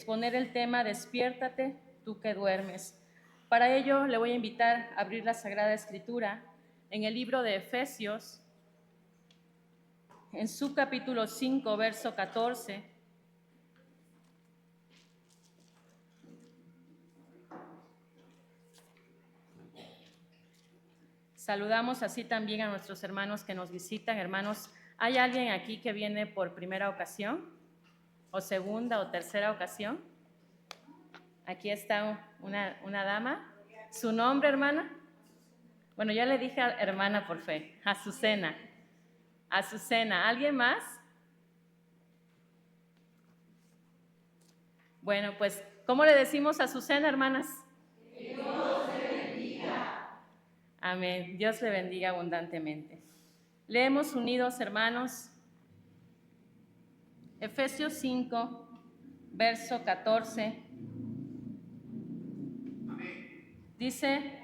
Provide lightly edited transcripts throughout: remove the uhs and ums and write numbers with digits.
exponer el tema Despiértate, tú que duermes. Para ello le voy a invitar a abrir la Sagrada Escritura en el libro de Efesios, en su capítulo 5, verso 14. Saludamos así también a nuestros hermanos que nos visitan. Hermanos, ¿hay alguien aquí que viene por primera ocasión? ¿O segunda o tercera ocasión? Aquí está una dama. ¿Su nombre, hermana? Bueno, ya le dije a hermana por fe. Azucena. Azucena. ¿Alguien más? Bueno, pues, ¿cómo le decimos a Azucena, hermanas? Dios le bendiga. Amén. Dios le bendiga abundantemente. Leemos unidos, hermanos, Efesios 5, verso 14. Dice,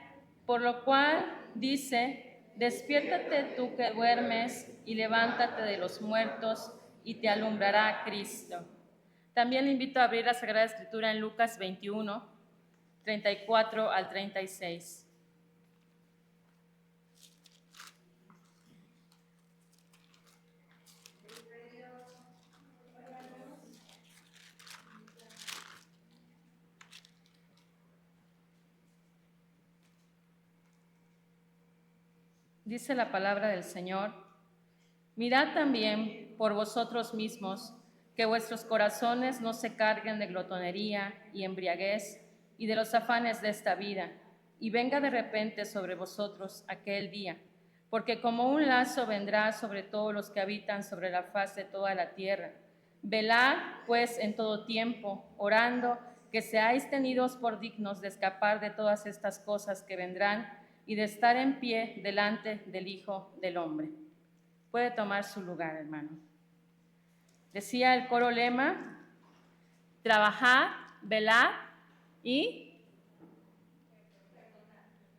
por lo cual dice, despiértate tú que duermes y levántate de los muertos y te alumbrará Cristo. También le invito a abrir la Sagrada Escritura en Lucas 21, 34 al 36. Dice la palabra del Señor, mirad también por vosotros mismos que vuestros corazones no se carguen de glotonería y embriaguez y de los afanes de esta vida, y venga de repente sobre vosotros aquel día, porque como un lazo vendrá sobre todos los que habitan sobre la faz de toda la tierra. Velad, pues, en todo tiempo, orando, que seáis tenidos por dignos de escapar de todas estas cosas que vendrán y de estar en pie delante del Hijo del Hombre. Puede tomar su lugar, hermano. Decía el coro lema, trabajad, velad y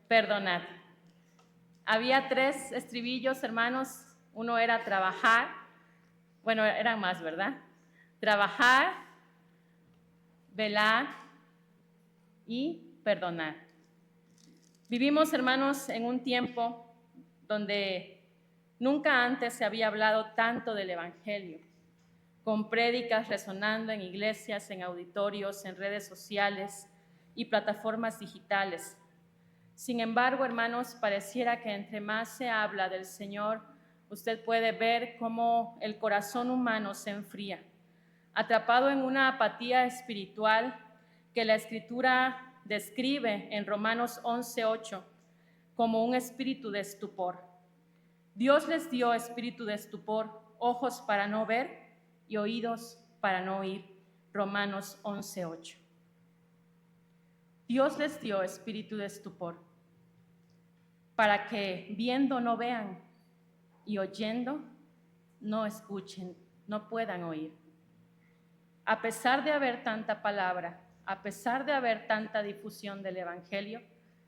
perdonad. Había 3 estribillos, hermanos. Uno era trabajar, bueno, eran más, ¿verdad? Trabajar, velar y perdonar. Vivimos, hermanos, en un tiempo donde nunca antes se había hablado tanto del Evangelio, con prédicas resonando en iglesias, en auditorios, en redes sociales y plataformas digitales. Sin embargo, hermanos, pareciera que entre más se habla del Señor, usted puede ver cómo el corazón humano se enfría, atrapado en una apatía espiritual que la Escritura describe en Romanos 11:8 como un espíritu de estupor. Dios les dio espíritu de estupor, ojos para no ver y oídos para no oír. Romanos 11:8. Dios les dio espíritu de estupor para que viendo no vean y oyendo no escuchen, no puedan oír. A pesar de haber tanta palabra, a pesar de haber tanta difusión del Evangelio,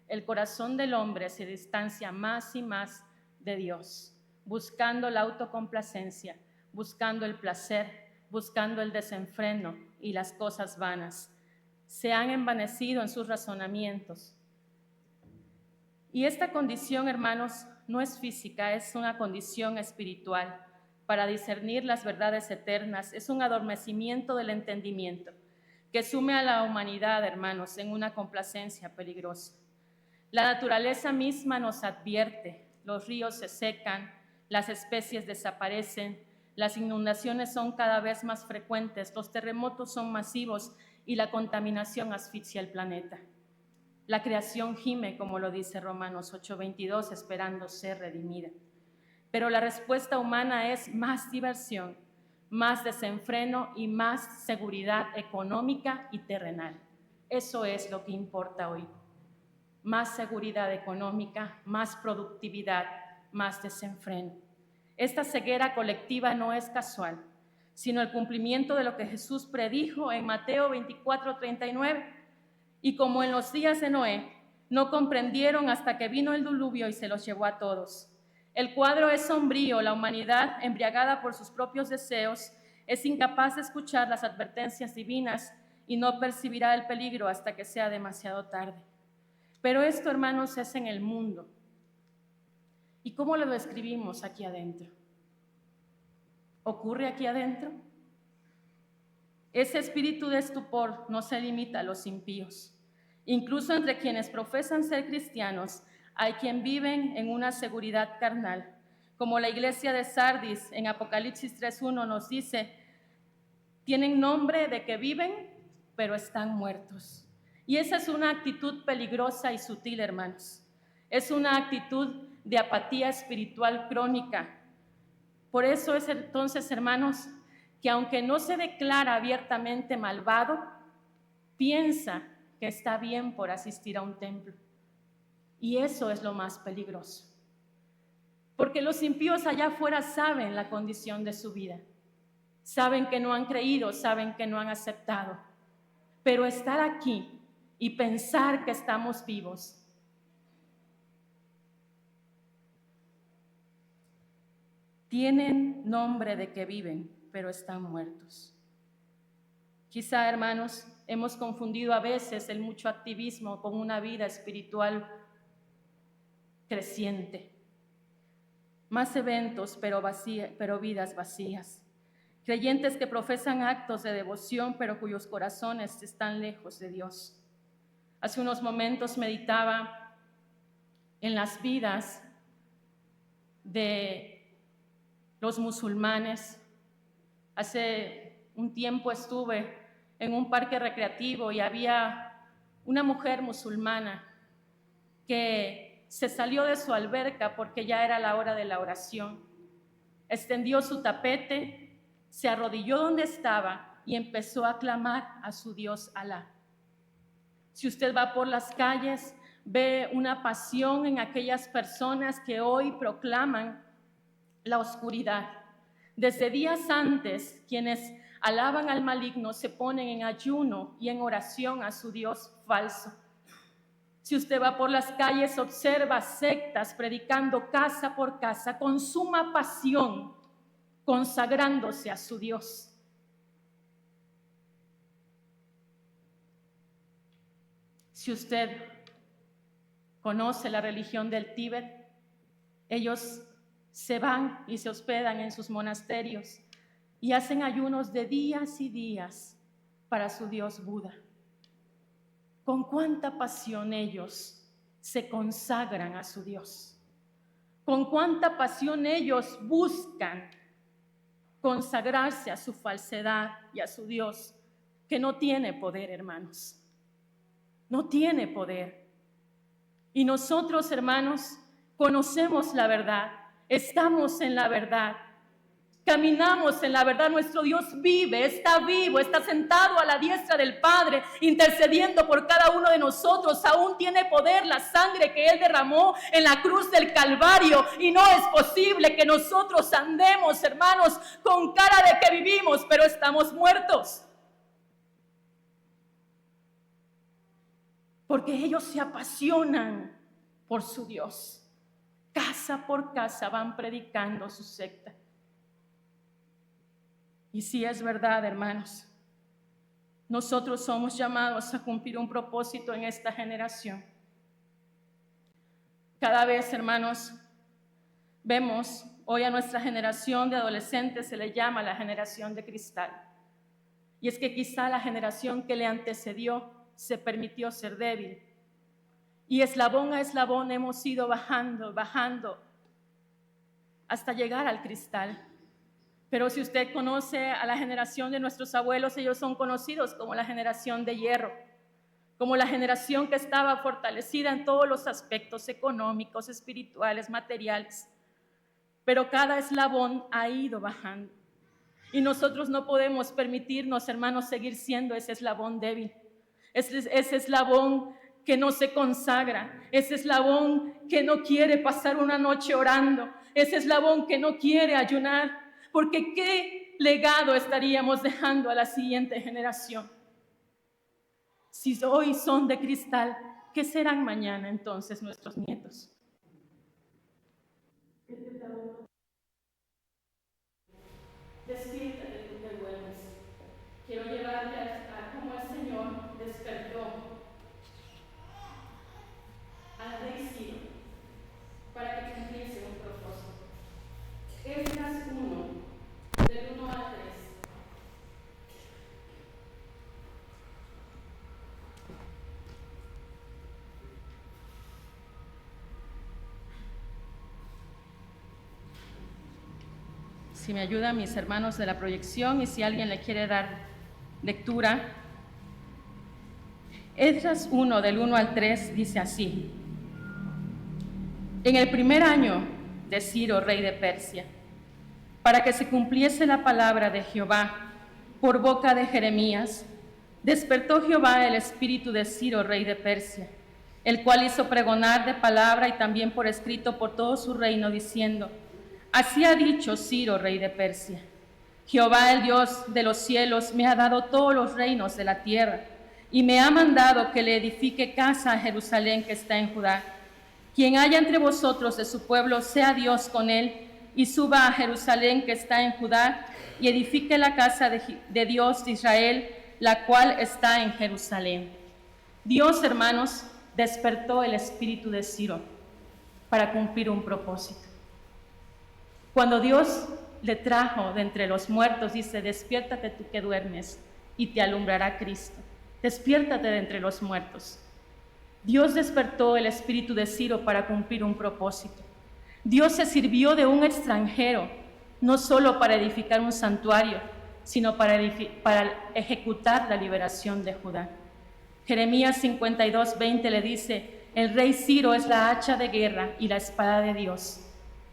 el corazón del hombre se distancia más y más de Dios, buscando la autocomplacencia, buscando el placer, buscando el desenfreno y las cosas vanas. Se han envanecido en sus razonamientos. Y esta condición, hermanos, no es física, es una condición espiritual. Para discernir las verdades eternas es un adormecimiento del entendimiento que sume a la humanidad, hermanos, en una complacencia peligrosa. La naturaleza misma nos advierte, los ríos se secan, las especies desaparecen, las inundaciones son cada vez más frecuentes, los terremotos son masivos y la contaminación asfixia el planeta. La creación gime, como lo dice Romanos 8:22, esperando ser redimida. Pero la respuesta humana es más diversión, más desenfreno y más seguridad económica y terrenal. Eso es lo que importa hoy. Más seguridad económica, más productividad, más desenfreno. Esta ceguera colectiva no es casual, sino el cumplimiento de lo que Jesús predijo en Mateo 24:39. Y como en los días de Noé, no comprendieron hasta que vino el diluvio y se los llevó a todos. El cuadro es sombrío, la humanidad, embriagada por sus propios deseos, es incapaz de escuchar las advertencias divinas y no percibirá el peligro hasta que sea demasiado tarde. Pero esto, hermanos, es en el mundo. ¿Y cómo lo describimos aquí adentro? ¿Ocurre aquí adentro? Ese espíritu de estupor no se limita a los impíos. Incluso entre quienes profesan ser cristianos, hay quien viven en una seguridad carnal. Como la iglesia de Sardis en Apocalipsis 3:1 nos dice, tienen nombre de que viven, pero están muertos. Y esa es una actitud peligrosa y sutil, hermanos. Es una actitud de apatía espiritual crónica. Por eso es entonces, hermanos, que aunque no se declara abiertamente malvado, piensa que está bien por asistir a un templo. Y eso es lo más peligroso. Porque los impíos allá afuera saben la condición de su vida. Saben que no han creído, saben que no han aceptado. Pero estar aquí y pensar que estamos vivos, tienen nombre de que viven, pero están muertos. Quizá, hermanos, hemos confundido a veces el mucho activismo con una vida espiritual creciente. Más eventos, pero vidas vacías. Creyentes que profesan actos de devoción, pero cuyos corazones están lejos de Dios. Hace unos momentos meditaba en las vidas de los musulmanes. Hace un tiempo estuve en un parque recreativo y había una mujer musulmana que se salió de su alberca porque ya era la hora de la oración. Extendió su tapete, se arrodilló donde estaba y empezó a clamar a su Dios Alá. Si usted va por las calles, ve una pasión en aquellas personas que hoy proclaman la oscuridad. Desde días antes, quienes alaban al maligno se ponen en ayuno y en oración a su Dios falso. Si usted va por las calles, observa sectas predicando casa por casa con suma pasión, consagrándose a su Dios. Si usted conoce la religión del Tíbet, ellos se van y se hospedan en sus monasterios y hacen ayunos de días y días para su Dios Buda. Con cuánta pasión ellos se consagran a su Dios. Con cuánta pasión ellos buscan consagrarse a su falsedad y a su Dios, que no tiene poder, hermanos. No tiene poder. Y nosotros, hermanos, conocemos la verdad, estamos en la verdad, caminamos en la verdad. Nuestro Dios vive, está vivo, está sentado a la diestra del Padre, intercediendo por cada uno de nosotros. Aún tiene poder la sangre que Él derramó en la cruz del Calvario, y no es posible que nosotros andemos, hermanos, con cara de que vivimos, pero estamos muertos. Porque ellos se apasionan por su Dios. Casa por casa van predicando su secta. Y sí es verdad, hermanos, nosotros somos llamados a cumplir un propósito en esta generación. Cada vez, hermanos, vemos hoy a nuestra generación de adolescentes, se le llama la generación de cristal. Y es que quizá la generación que le antecedió se permitió ser débil. Y eslabón a eslabón hemos ido bajando hasta llegar al cristal. Pero si usted conoce a la generación de nuestros abuelos, ellos son conocidos como la generación de hierro, como la generación que estaba fortalecida en todos los aspectos económicos, espirituales, materiales. Pero cada eslabón ha ido bajando. Y nosotros no podemos permitirnos, hermanos, seguir siendo ese eslabón débil, ese eslabón que no se consagra, ese eslabón que no quiere pasar una noche orando, ese eslabón que no quiere ayunar, porque ¿qué legado estaríamos dejando a la siguiente generación? Si hoy son de cristal, ¿qué serán mañana entonces nuestros nietos? Despiértate, tú que duermes. Quiero llevarte a cómo el Señor despertó al rey Ciro para que cumpliese un propósito. Esdras 1, del 1 al 3. Si me ayudan mis hermanos de la proyección y si alguien le quiere dar lectura. Esdras 1, del 1 al 3, dice así: En el primer año de Ciro, rey de Persia, para que se cumpliese la palabra de Jehová por boca de Jeremías, despertó Jehová el espíritu de Ciro, rey de Persia, el cual hizo pregonar de palabra y también por escrito por todo su reino, diciendo: Así ha dicho Ciro, rey de Persia: Jehová, el Dios de los cielos, me ha dado todos los reinos de la tierra, y me ha mandado que le edifique casa a Jerusalén que está en Judá. Quien haya entre vosotros de su pueblo, sea Dios con él, y suba a Jerusalén que está en Judá, y edifique la casa de Dios de Israel, la cual está en Jerusalén. Dios, hermanos, despertó el espíritu de Ciro para cumplir un propósito. Cuando Dios le trajo de entre los muertos, dice: despiértate tú que duermes, y te alumbrará Cristo. Despiértate de entre los muertos. Dios despertó el espíritu de Ciro para cumplir un propósito. Dios se sirvió de un extranjero, no solo para edificar un santuario, sino para ejecutar la liberación de Judá. Jeremías 52:20 le dice: el rey Ciro es la hacha de guerra y la espada de Dios.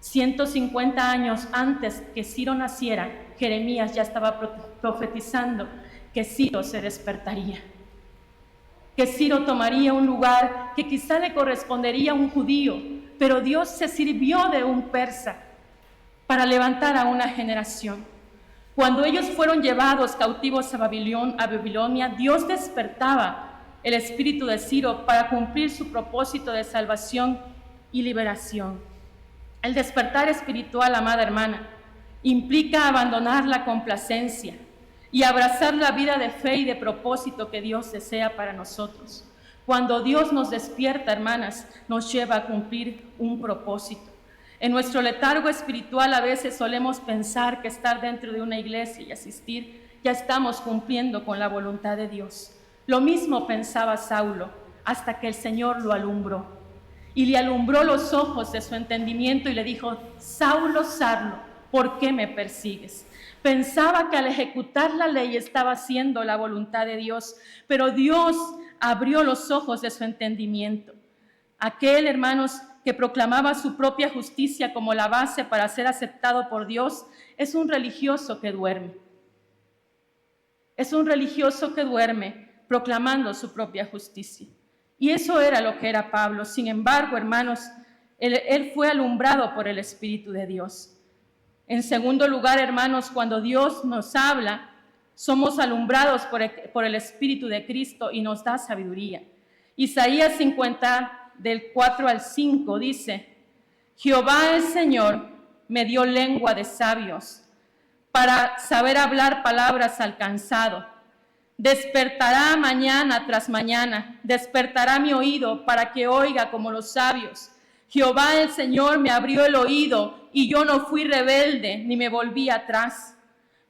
150 años antes que Ciro naciera, Jeremías ya estaba profetizando que Ciro se despertaría, que Ciro tomaría un lugar que quizá le correspondería a un judío, pero Dios se sirvió de un persa para levantar a una generación. Cuando ellos fueron llevados cautivos a Babilonia, Dios despertaba el espíritu de Ciro para cumplir su propósito de salvación y liberación. El despertar espiritual, amada hermana, implica abandonar la complacencia y abrazar la vida de fe y de propósito que Dios desea para nosotros. Cuando Dios nos despierta, hermanas, nos lleva a cumplir un propósito. En nuestro letargo espiritual a veces solemos pensar que estar dentro de una iglesia y asistir ya estamos cumpliendo con la voluntad de Dios. Lo mismo pensaba Saulo hasta que el Señor lo alumbró. Y le alumbró los ojos de su entendimiento y le dijo: Saulo, Saulo, ¿por qué me persigues? Pensaba que al ejecutar la ley estaba haciendo la voluntad de Dios, pero Dios abrió los ojos de su entendimiento. Aquel, hermanos, que proclamaba su propia justicia como la base para ser aceptado por Dios, es un religioso que duerme. Es un religioso que duerme proclamando su propia justicia. Y eso era lo que era Pablo. Sin embargo, hermanos, él fue alumbrado por el Espíritu de Dios. En segundo lugar, hermanos, cuando Dios nos habla, somos alumbrados por el Espíritu de Cristo y nos da sabiduría. Isaías 50, del 4 al 5, dice: Jehová el Señor me dio lengua de sabios para saber hablar palabras al cansado. Despertará mañana tras mañana, despertará mi oído para que oiga como los sabios. Jehová el Señor me abrió el oído y yo no fui rebelde ni me volví atrás.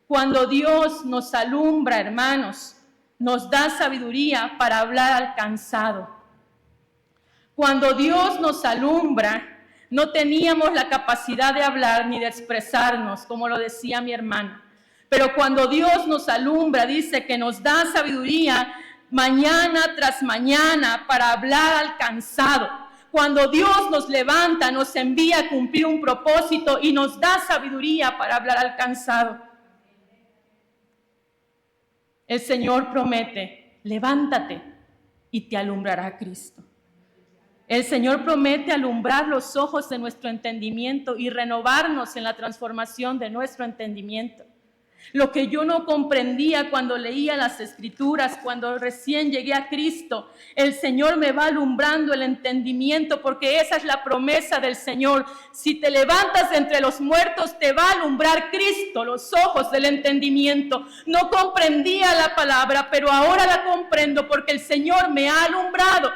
Cuando Dios nos alumbra, hermanos, nos da sabiduría para hablar al cansado. Cuando Dios nos alumbra, no teníamos la capacidad de hablar ni de expresarnos, como lo decía mi hermana. Pero cuando Dios nos alumbra, dice que nos da sabiduría mañana tras mañana para hablar al cansado. Cuando Dios nos levanta, nos envía a cumplir un propósito y nos da sabiduría para hablar al cansado. El Señor promete: levántate y te alumbrará Cristo. El Señor promete alumbrar los ojos de nuestro entendimiento y renovarnos en la transformación de nuestro entendimiento. Lo que yo no comprendía cuando leía las Escrituras, cuando recién llegué a Cristo, el Señor me va alumbrando el entendimiento, porque esa es la promesa del Señor. Si te levantas entre los muertos, te va a alumbrar Cristo los ojos del entendimiento. No comprendía la palabra, pero ahora la comprendo porque el Señor me ha alumbrado.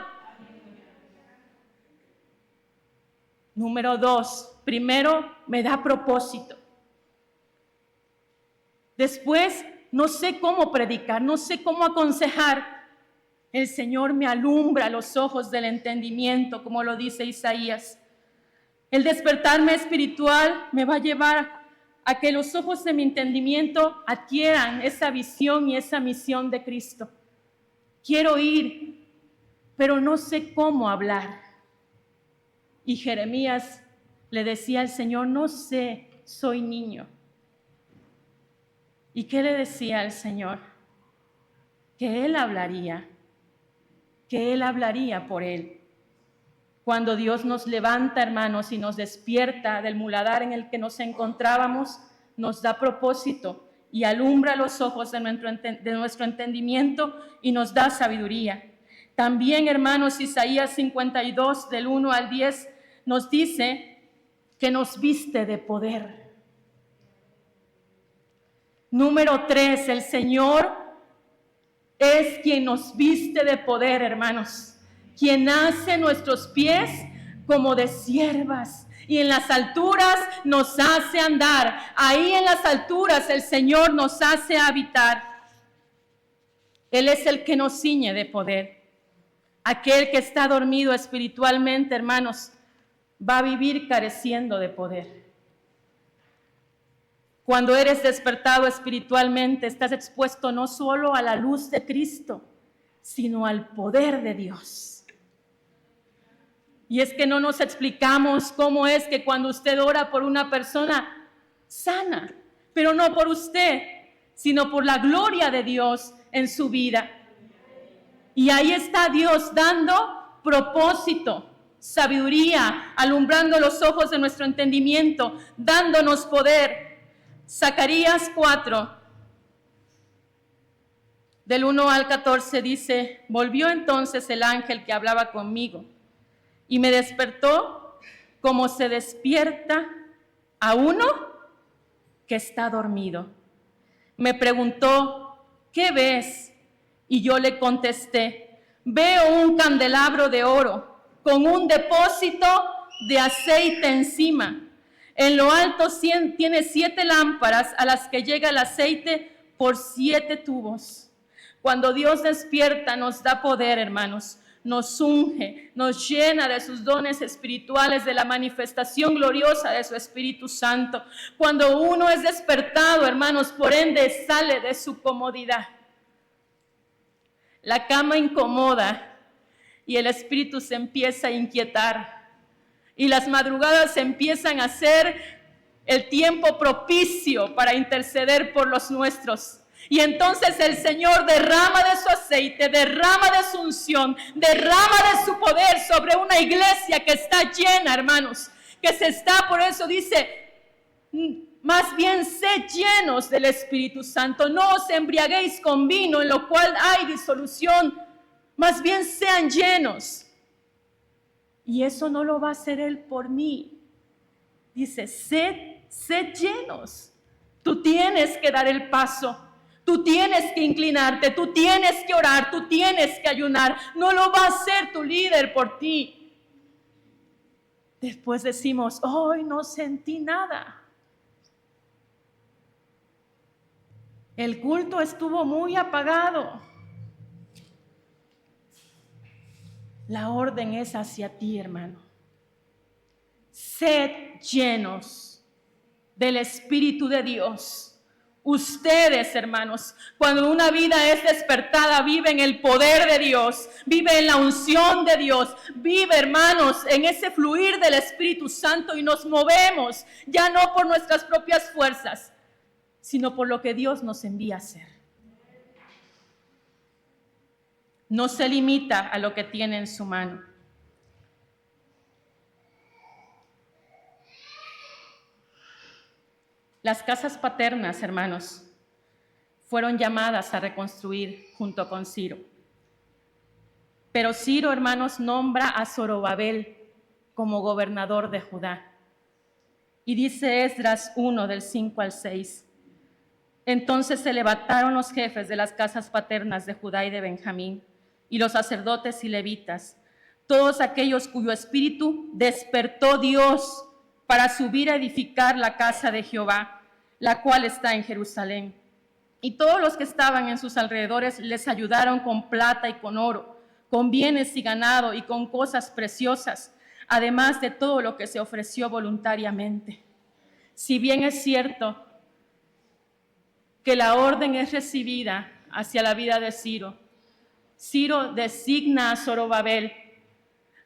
Número 2, primero me da propósito. Después, no sé cómo predicar, no sé cómo aconsejar. El Señor me alumbra los ojos del entendimiento, como lo dice Isaías. El despertarme espiritual me va a llevar a que los ojos de mi entendimiento adquieran esa visión y esa misión de Cristo. Quiero ir, pero no sé cómo hablar. Y Jeremías le decía al Señor, no sé, soy niño. ¿Y qué le decía al Señor? Que Él hablaría por Él. Cuando Dios nos levanta, hermanos, y nos despierta del muladar en el que nos encontrábamos, nos da propósito y alumbra los ojos de nuestro entendimiento y nos da sabiduría. También, hermanos, Isaías 52, del 1 al 10, nos dice que nos viste de poder. Número 3, el Señor es quien nos viste de poder, hermanos, quien hace nuestros pies como de siervas y en las alturas nos hace andar. Ahí en las alturas el Señor nos hace habitar. Él es el que nos ciñe de poder. Aquel que está dormido espiritualmente, hermanos, va a vivir careciendo de poder. Cuando eres despertado espiritualmente, estás expuesto no solo a la luz de Cristo, sino al poder de Dios. Y es que no nos explicamos cómo es que cuando usted ora por una persona sana, pero no por usted, sino por la gloria de Dios en su vida. Y ahí está Dios dando propósito, sabiduría, alumbrando los ojos de nuestro entendimiento, dándonos poder. Zacarías 4, del 1 al 14 dice, volvió entonces el ángel que hablaba conmigo y me despertó como se despierta a uno que está dormido. Me preguntó, ¿qué ves? Y yo le contesté, veo un candelabro de oro con un depósito de aceite encima. En lo alto tiene 7 lámparas a las que llega el aceite por 7 tubos. Cuando Dios despierta, nos da poder, hermanos. Nos unge, nos llena de sus dones espirituales, de la manifestación gloriosa de su Espíritu Santo. Cuando uno es despertado, hermanos, por ende sale de su comodidad. La cama incomoda y el espíritu se empieza a inquietar. Y las madrugadas empiezan a ser el tiempo propicio para interceder por los nuestros. Y entonces el Señor derrama de su aceite, derrama de su unción, derrama de su poder sobre una iglesia que está llena, hermanos, que se está, por eso dice, más bien sed llenos del Espíritu Santo, no os embriaguéis con vino en lo cual hay disolución, más bien sean llenos. Y eso no lo va a hacer Él por mí. Dice, sed llenos. Tú tienes que dar el paso. Tú tienes que inclinarte, tú tienes que orar, tú tienes que ayunar. No lo va a hacer tu líder por ti. Después decimos, hoy no sentí nada. El culto estuvo muy apagado. La orden es hacia ti, hermano. Sed llenos del Espíritu de Dios. Ustedes, hermanos, cuando una vida es despertada, vive en el poder de Dios, vive en la unción de Dios, vive, hermanos, en ese fluir del Espíritu Santo y nos movemos, ya no por nuestras propias fuerzas, sino por lo que Dios nos envía a hacer. No se limita a lo que tiene en su mano. Las casas paternas, hermanos, fueron llamadas a reconstruir junto con Ciro. Pero Ciro, hermanos, nombra a Zorobabel como gobernador de Judá. Y dice Esdras 1, del 5 al 6. Entonces se levantaron los jefes de las casas paternas de Judá y de Benjamín, y los sacerdotes y levitas, todos aquellos cuyo espíritu despertó Dios para subir a edificar la casa de Jehová, la cual está en Jerusalén. Y todos los que estaban en sus alrededores les ayudaron con plata y con oro, con bienes y ganado y con cosas preciosas, además de todo lo que se ofreció voluntariamente. Si bien es cierto que la orden es recibida hacia la vida de Ciro, Ciro designa a Zorobabel.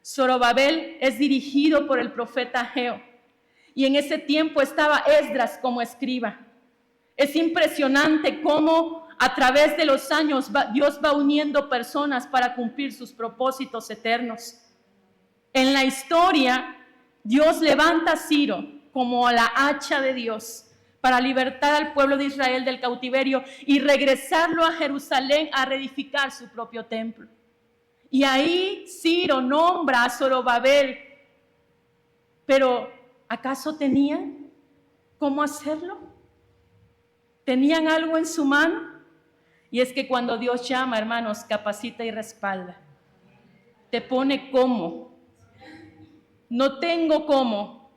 Zorobabel es dirigido por el profeta Ageo, y en ese tiempo estaba Esdras como escriba. Es impresionante cómo a través de los años Dios va uniendo personas para cumplir sus propósitos eternos. En la historia, Dios levanta a Ciro como la hacha de Dios para libertar al pueblo de Israel del cautiverio y regresarlo a Jerusalén a reedificar su propio templo. Y ahí Ciro nombra a Zorobabel, pero ¿acaso tenían cómo hacerlo? ¿Tenían algo en su mano? Y es que cuando Dios llama, hermanos, capacita y respalda. Te pone cómo. No tengo cómo.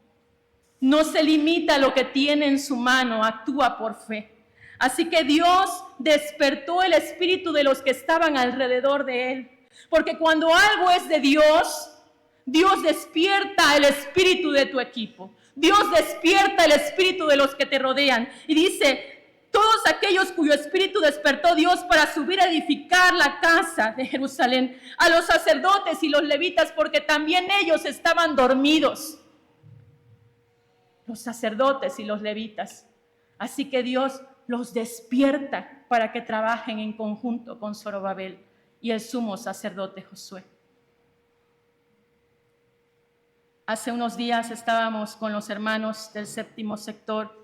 No se limita a lo que tiene en su mano, actúa por fe. Así que Dios despertó el espíritu de los que estaban alrededor de él. Porque cuando algo es de Dios, Dios despierta el espíritu de tu equipo. Dios despierta el espíritu de los que te rodean. Y dice, todos aquellos cuyo espíritu despertó Dios para subir a edificar la casa de Jerusalén, a los sacerdotes y los levitas, porque también ellos estaban dormidos. Los sacerdotes y los levitas. Así que Dios los despierta para que trabajen en conjunto con Zorobabel y el sumo sacerdote Josué. Hace unos días estábamos con los hermanos del séptimo sector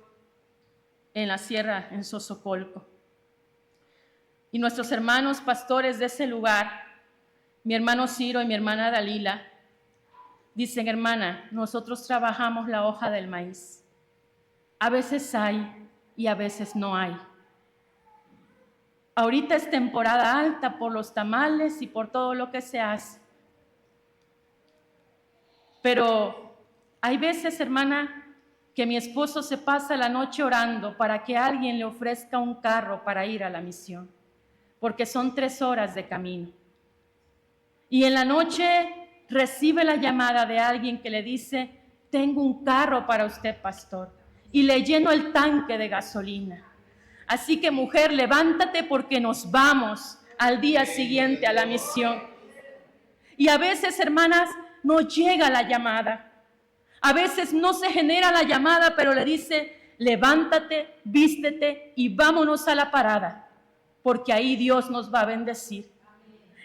en la sierra, en Sosocolco. Y nuestros hermanos pastores de ese lugar, mi hermano Ciro y mi hermana Dalila, dicen, hermana, nosotros trabajamos la hoja del maíz. A veces hay y a veces no hay. Ahorita es temporada alta por los tamales y por todo lo que se hace. Pero hay veces, hermana, que mi esposo se pasa la noche orando para que alguien le ofrezca un carro para ir a la misión, porque son 3 horas de camino. Y en la noche recibe la llamada de alguien que le dice, tengo un carro para usted, pastor, y le lleno el tanque de gasolina. Así que, mujer, levántate porque nos vamos al día siguiente a la misión. Y a veces, hermanas, no llega la llamada. A veces no se genera la llamada, pero le dice, levántate, vístete y vámonos a la parada, porque ahí Dios nos va a bendecir.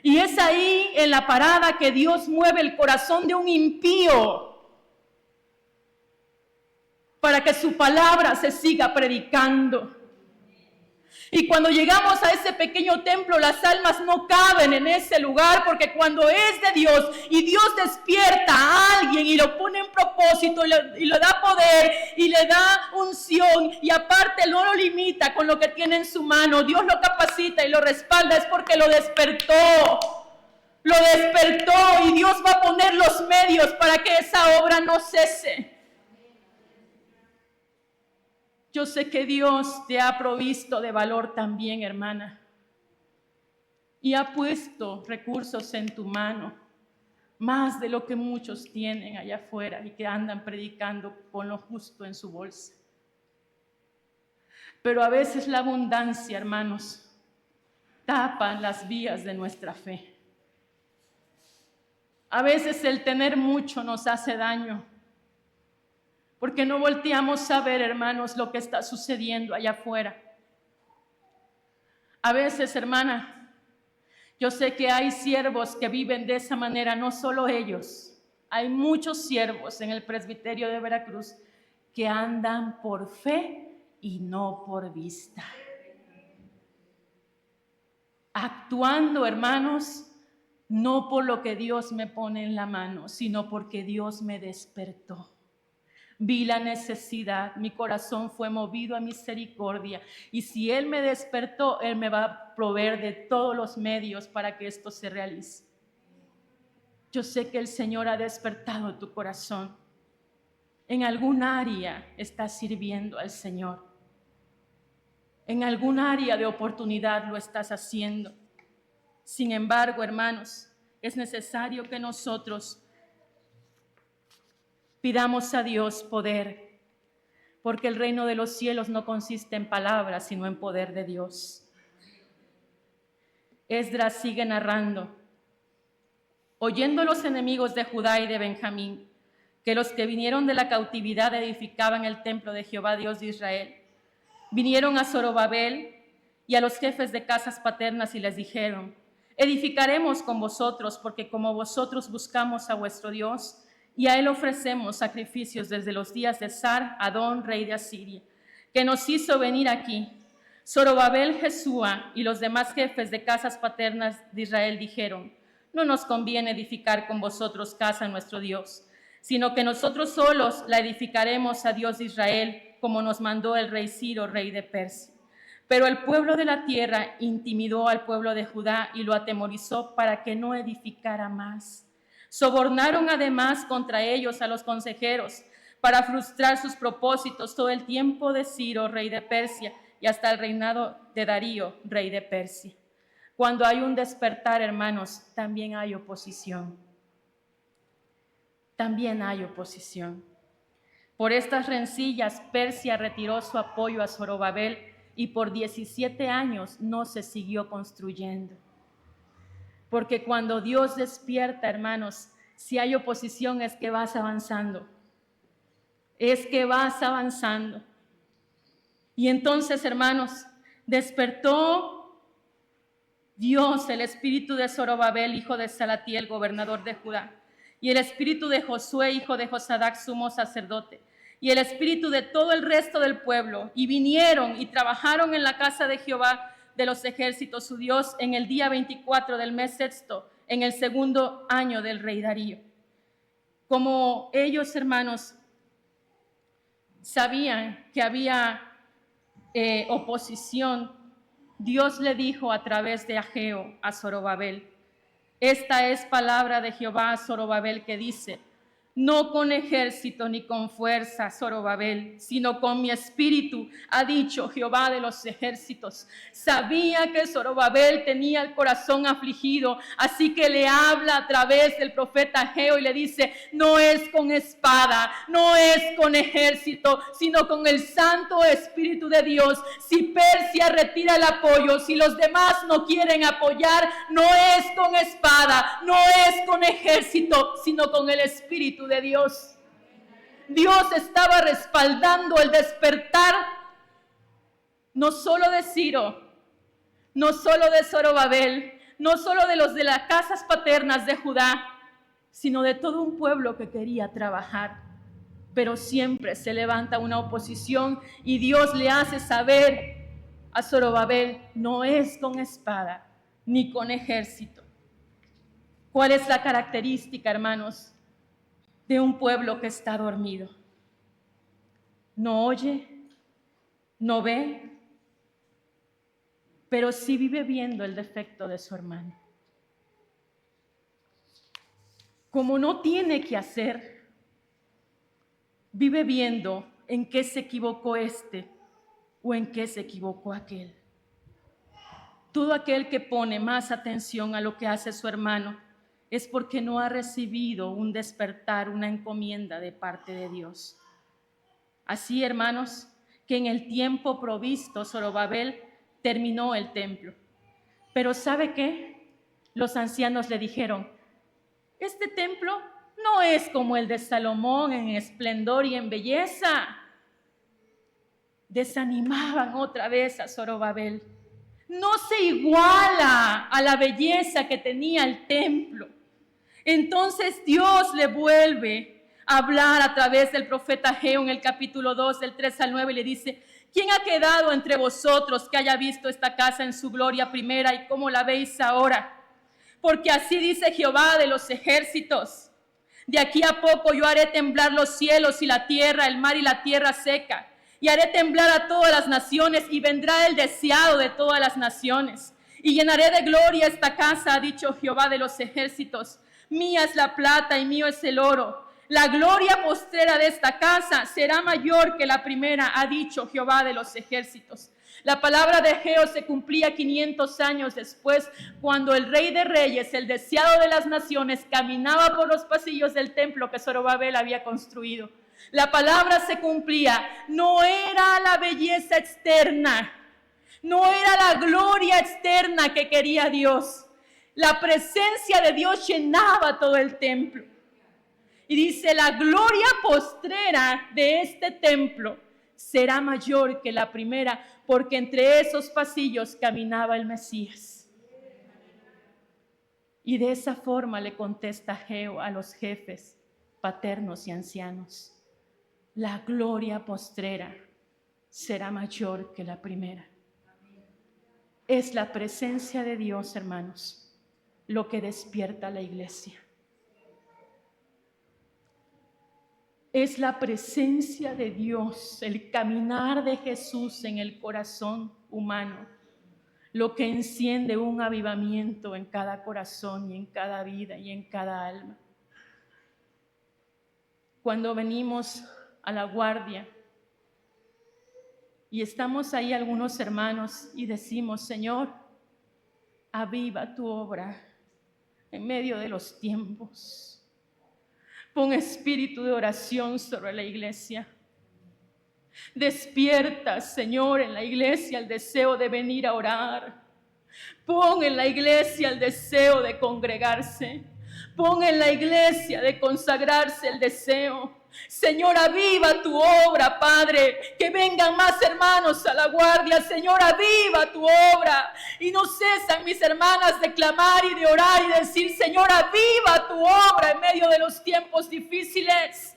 Y es ahí en la parada que Dios mueve el corazón de un impío para que su palabra se siga predicando. Y cuando llegamos a ese pequeño templo, las almas no caben en ese lugar, porque cuando es de Dios y Dios despierta a alguien y lo pone en propósito y le da poder y le da unción, y aparte no lo limita con lo que tiene en su mano, Dios lo capacita y lo respalda, es porque lo despertó y Dios va a poner los medios para que esa obra no cese. Yo sé que Dios te ha provisto de valor también, hermana, y ha puesto recursos en tu mano, más de lo que muchos tienen allá afuera y que andan predicando con lo justo en su bolsa. Pero a veces la abundancia, hermanos, tapa las vías de nuestra fe. A veces el tener mucho nos hace daño, porque no volteamos a ver, hermanos, lo que está sucediendo allá afuera. A veces, hermana, yo sé que hay siervos que viven de esa manera, no solo ellos. Hay muchos siervos en el presbiterio de Veracruz que andan por fe y no por vista. actuando, hermanos, no por lo que Dios me pone en la mano, sino porque Dios me despertó. Vi la necesidad, mi corazón fue movido a misericordia, y si Él me despertó, Él me va a proveer de todos los medios para que esto se realice. Yo sé que el Señor ha despertado tu corazón. En algún área estás sirviendo al Señor. En algún área de oportunidad lo estás haciendo. Sin embargo, hermanos, es necesario que nosotros pidamos a Dios poder, porque el reino de los cielos no consiste en palabras, sino en poder de Dios. Esdras sigue narrando: oyendo los enemigos de Judá y de Benjamín, que los que vinieron de la cautividad edificaban el templo de Jehová, Dios de Israel, vinieron a Zorobabel y a los jefes de casas paternas y les dijeron: edificaremos con vosotros, porque como vosotros buscamos a vuestro Dios, y a Él ofrecemos sacrificios desde los días de Sar, Adón, rey de Asiria, que nos hizo venir aquí. Zorobabel, Jesúa y los demás jefes de casas paternas de Israel dijeron: no nos conviene edificar con vosotros casa a nuestro Dios, sino que nosotros solos la edificaremos a Dios de Israel, como nos mandó el rey Ciro, rey de Persia. Pero el pueblo de la tierra intimidó al pueblo de Judá y lo atemorizó para que no edificara más. Sobornaron además contra ellos a los consejeros para frustrar sus propósitos todo el tiempo de Ciro, rey de Persia, y hasta el reinado de Darío, rey de Persia. Cuando hay un despertar, hermanos, también hay oposición. También hay oposición. Por estas rencillas, Persia retiró su apoyo a Zorobabel y por 17 años no se siguió construyendo. Porque cuando Dios despierta, hermanos, si hay oposición es que vas avanzando. Es que vas avanzando. Y entonces, hermanos, despertó Dios el espíritu de Zorobabel, hijo de Salatiel, gobernador de Judá, y el espíritu de Josué, hijo de Josadac, sumo sacerdote, y el espíritu de todo el resto del pueblo, y vinieron y trabajaron en la casa de Jehová de los ejércitos, su Dios, en el día 24 del mes sexto, en el segundo año del rey Darío. Como ellos, hermanos, sabían que había oposición, Dios le dijo a través de Ageo a Zorobabel: esta es palabra de Jehová a Zorobabel, que dice: no con ejército ni con fuerza, Zorobabel, sino con mi espíritu, ha dicho Jehová de los ejércitos. Sabía que Zorobabel tenía el corazón afligido, así que le habla a través del profeta Ageo y le dice: no es con espada, no es con ejército, sino con el Santo Espíritu de Dios. Si Persia retira el apoyo, si los demás no quieren apoyar, no es con espada, no es con ejército, sino con el Espíritu de Dios. Dios estaba respaldando el despertar, no solo de Ciro, no solo de Zorobabel, no solo de los de las casas paternas de Judá, sino de todo un pueblo que quería trabajar. Pero siempre se levanta una oposición y Dios le hace saber a Zorobabel: no es con espada ni con ejército. ¿Cuál es la característica, hermanos, de un pueblo que está dormido? No oye, no ve, pero sí vive viendo el defecto de su hermano. Como no tiene que hacer, vive viendo en qué se equivocó este o en qué se equivocó aquel. Todo aquel que pone más atención a lo que hace su hermano es porque no ha recibido un despertar, una encomienda de parte de Dios. Así, hermanos, que en el tiempo provisto Zorobabel terminó el templo. Pero ¿sabe qué? Los ancianos le dijeron: este templo no es como el de Salomón en esplendor y en belleza. Desanimaban otra vez a Zorobabel. No se iguala a la belleza que tenía el templo. Entonces Dios le vuelve a hablar a través del profeta Ageo en el capítulo 2, del 3 al 9, y le dice: ¿Quién ha quedado entre vosotros que haya visto esta casa en su gloria primera y cómo la veis ahora? Porque así dice Jehová de los ejércitos: de aquí a poco yo haré temblar los cielos y la tierra, el mar y la tierra seca, y haré temblar a todas las naciones, y vendrá el deseado de todas las naciones, y llenaré de gloria esta casa, ha dicho Jehová de los ejércitos. Mía es la plata y mío es el oro. La gloria postrera de esta casa será mayor que la primera, ha dicho Jehová de los ejércitos. La palabra de Ageo se cumplía 500 años después, cuando el Rey de Reyes, el deseado de las naciones, caminaba por los pasillos del templo que Zorobabel había construido. La palabra se cumplía. No era la belleza externa, no era la gloria externa que quería Dios. La presencia de Dios llenaba todo el templo. Y dice: la gloria postrera de este templo será mayor que la primera, porque entre esos pasillos caminaba el Mesías. Y de esa forma le contesta Ageo a los jefes paternos y ancianos: la gloria postrera será mayor que la primera. Es la presencia de Dios, hermanos, lo que despierta a la iglesia. Es la presencia de Dios, el caminar de Jesús en el corazón humano, lo que enciende un avivamiento en cada corazón y en cada vida y en cada alma. Cuando venimos a la guardia y estamos ahí algunos hermanos y decimos: Señor, aviva tu obra en medio de los tiempos. Pon espíritu de oración sobre la iglesia. Despierta, Señor, en la iglesia el deseo de venir a orar. Pon en la iglesia el deseo de congregarse. Pon en la iglesia de consagrarse el deseo. Señor, aviva tu obra, Padre, que vengan más hermanos a la guardia. Señor, aviva tu obra. Y no cesan mis hermanas de clamar y de orar y decir: Señor, aviva tu obra en medio de los tiempos difíciles.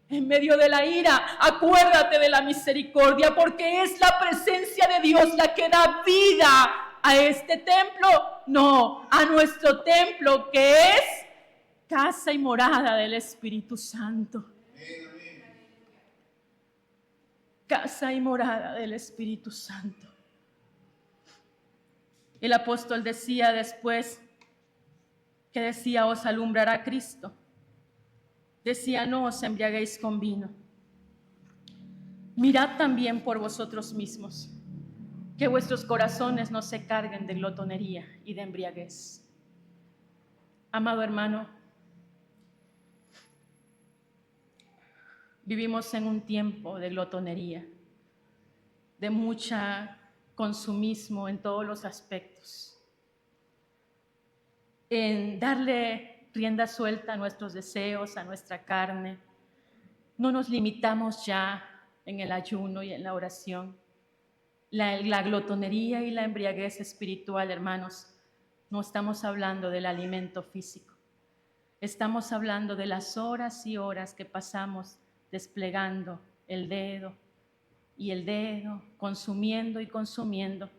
En medio de la ira, acuérdate de la misericordia, porque es la presencia de Dios la que da vida a este templo, no a nuestro templo, que es casa y morada del Espíritu Santo. Casa y morada del Espíritu Santo. El apóstol decía después, que decía: os alumbrará Cristo. Decía: no os embriaguéis con vino. Mirad también por vosotros mismos, que vuestros corazones no se carguen de glotonería y de embriaguez. Amado hermano, vivimos en un tiempo de glotonería, de mucha consumismo en todos los aspectos, en darle rienda suelta a nuestros deseos, a nuestra carne. No nos limitamos ya en el ayuno y en la oración. La glotonería y la embriaguez espiritual, hermanos, no estamos hablando del alimento físico. Estamos hablando de las horas y horas que pasamos desplegando el dedo y el dedo, consumiendo y consumiendo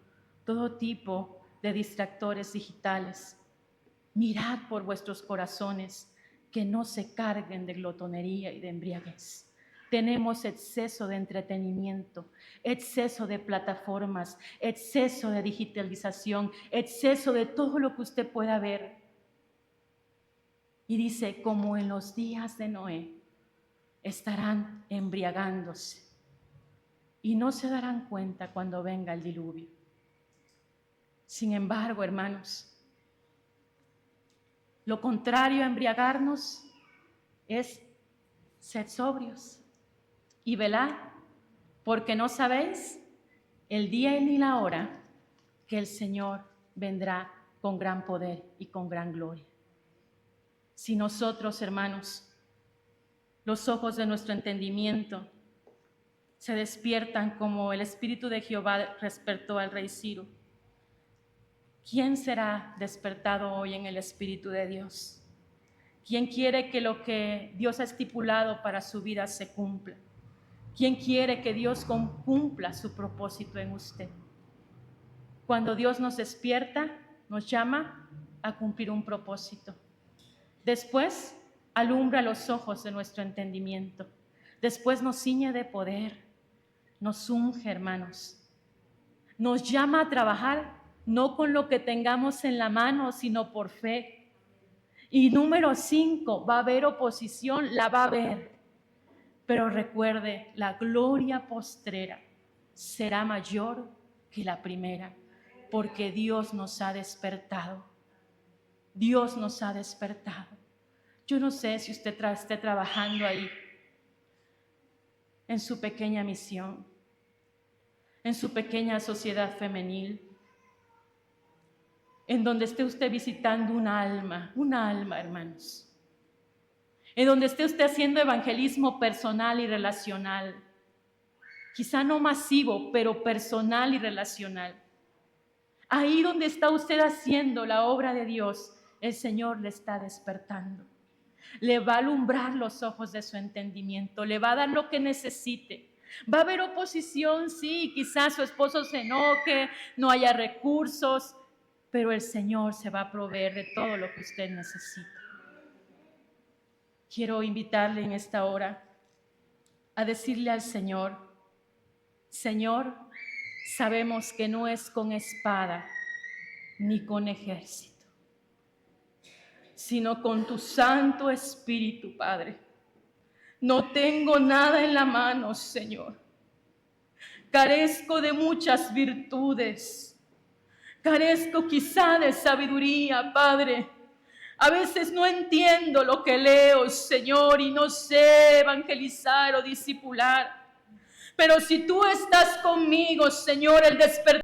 todo tipo de distractores digitales. Mirad por vuestros corazones que no se carguen de glotonería y de embriaguez. Tenemos exceso de entretenimiento, exceso de plataformas, exceso de digitalización, exceso de todo lo que usted pueda ver. Y dice: como en los días de Noé, estarán embriagándose y no se darán cuenta cuando venga el diluvio. Sin embargo, hermanos, lo contrario a embriagarnos es sed sobrios y velad, porque no sabéis el día ni la hora que el Señor vendrá con gran poder y con gran gloria. Si nosotros, hermanos, los ojos de nuestro entendimiento se despiertan como el Espíritu de Jehová despertó al rey Ciro, ¿quién será despertado hoy en el Espíritu de Dios? ¿Quién quiere que lo que Dios ha estipulado para su vida se cumpla? ¿Quién quiere que Dios cumpla su propósito en usted? Cuando Dios nos despierta, nos llama a cumplir un propósito. Después, alumbra los ojos de nuestro entendimiento. Después nos ciñe de poder, nos unge, hermanos. Nos llama a trabajar no con lo que tengamos en la mano, sino por fe. Y número 5, va a haber oposición, la va a haber. Pero recuerde, la gloria postrera será mayor que la primera, porque Dios nos ha despertado. Dios nos ha despertado. Yo no sé si usted esté trabajando ahí, en su pequeña misión, en su pequeña sociedad femenil, en donde esté usted visitando un alma, hermanos. En donde esté usted haciendo evangelismo personal y relacional. Quizá no masivo, pero personal y relacional. Ahí donde está usted haciendo la obra de Dios, el Señor le está despertando. Le va a alumbrar los ojos de su entendimiento, le va a dar lo que necesite. Va a haber oposición, sí, quizás su esposo se enoje, no haya recursos, pero el Señor se va a proveer de todo lo que usted necesita. Quiero invitarle en esta hora a decirle al Señor: Señor, sabemos que no es con espada ni con ejército, sino con tu Santo Espíritu, Padre. No tengo nada en la mano, Señor. Carezco de muchas virtudes. Carezco quizá de sabiduría, Padre. A veces no entiendo lo que leo, Señor, y no sé evangelizar o discipular. Pero si tú estás conmigo, Señor, el despertar